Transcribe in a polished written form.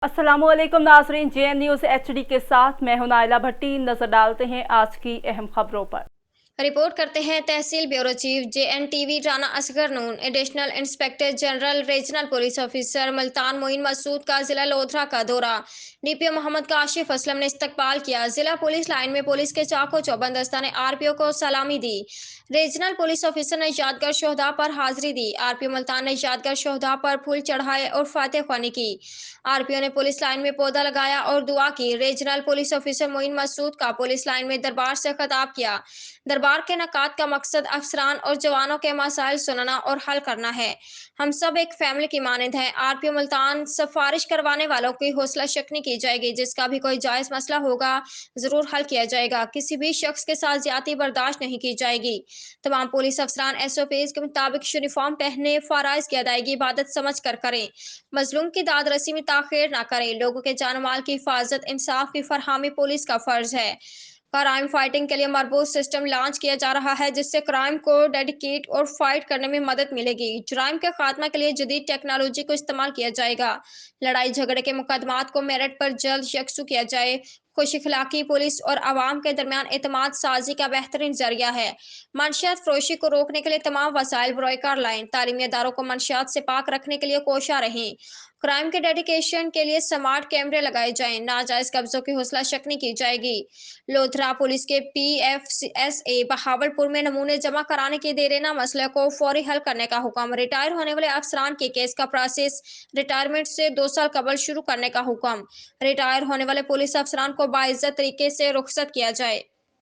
अस्सलाम वालेकुम नाजरीन, JN न्यूज़ HD के साथ मैं हूं नाइला भट्टी। नजर डालते हैं आज की अहम खबरों पर। रिपोर्ट करते हैं tehsil bureau chief JNTV Rana Asghar Noon. Additional inspector general regional police officer Multan Moin Masood का जिला लोधरा का दौरा। DPO मोहम्मद काशिफ असलम ने इस्तकबाल किया। जिला पुलिस लाइन में पुलिस के चाको चौबंद दस्ता ने RPO को सलामी दी। रीजनल पुलिस ऑफिसर ने यादगार शोहदा पर हाजिरी दी। RPO मुल्तान ने यादगार शोहदा पर फूल चढ़ाए और फातह ख्वानी की। RPO ने पुलिस लाइन में पौधा लगाया और दुआ की। Regional police officer Moin Masood का पुलिस लाइन में दरबार से खिताब किया। दरबार के नकात का मकसद अफसरान और जवानों के मसाइल सुनना और हल करना है। हम सब एक फैमिली की मानद हैं। RPO मुल्तान सिफारिश करवाने वालों की हौसला शिकनी की जाएगी। जिसका भी कोई जायज़ मसला होगा ज़रूर हल किया जाएगा। किसी भी शख्स के साथ ज्यादती बर्दाश्त नहीं की जाएगी। तमाम पुलिस अफसरान SOPs के मुताबिक यूनिफॉर्म पहने, फराइज की अदायगी इबादत समझ कर करें। मजलूम की दाद रसी में ताखिर न करें। लोगों के जान माल की हिफाजत, इंसाफ की फरहमी पुलिस का फर्ज है। क्राइम फाइटिंग के लिए मरबूत सिस्टम लॉन्च किया जा रहा है, जिससे क्राइम को डेडिकेट और फाइट करने में मदद मिलेगी। जुराइम के खात्मा के लिए जदीद टेक्नोलॉजी को इस्तेमाल किया जाएगा। लड़ाई झगड़े के मुकदमात को मेरिट पर जल्द यकसू किया जाए। खुश इखलाकी पुलिस और आवाम के दरमियान एतमाद साजी का बेहतरीन जरिया है। मंशियात फरोशी को रोकने के लिए तमाम वसाइल बरोए कार लाएं। तालीमी इदारों को मंशियात से पाक रखने के लिए कोशा रहें। क्राइम के डेडिकेशन के लिए स्मार्ट कैमरे लगाए जाएं। नाजायज कब्जों की हौसला शिकनी की जाएगी। लोधरा पुलिस के PFSA बहावलपुर में नमूने जमा कराने के देरेना मसले को फौरी हल करने का हुक्म। रिटायर होने वाले अफसरान के केस का प्रोसेस रिटायरमेंट से 2 साल कबल शुरू करने का हुक्म। रिटायर होने वाले पुलिस अफसरान को बाइज्जत तरीके से रुखसत किया जाए।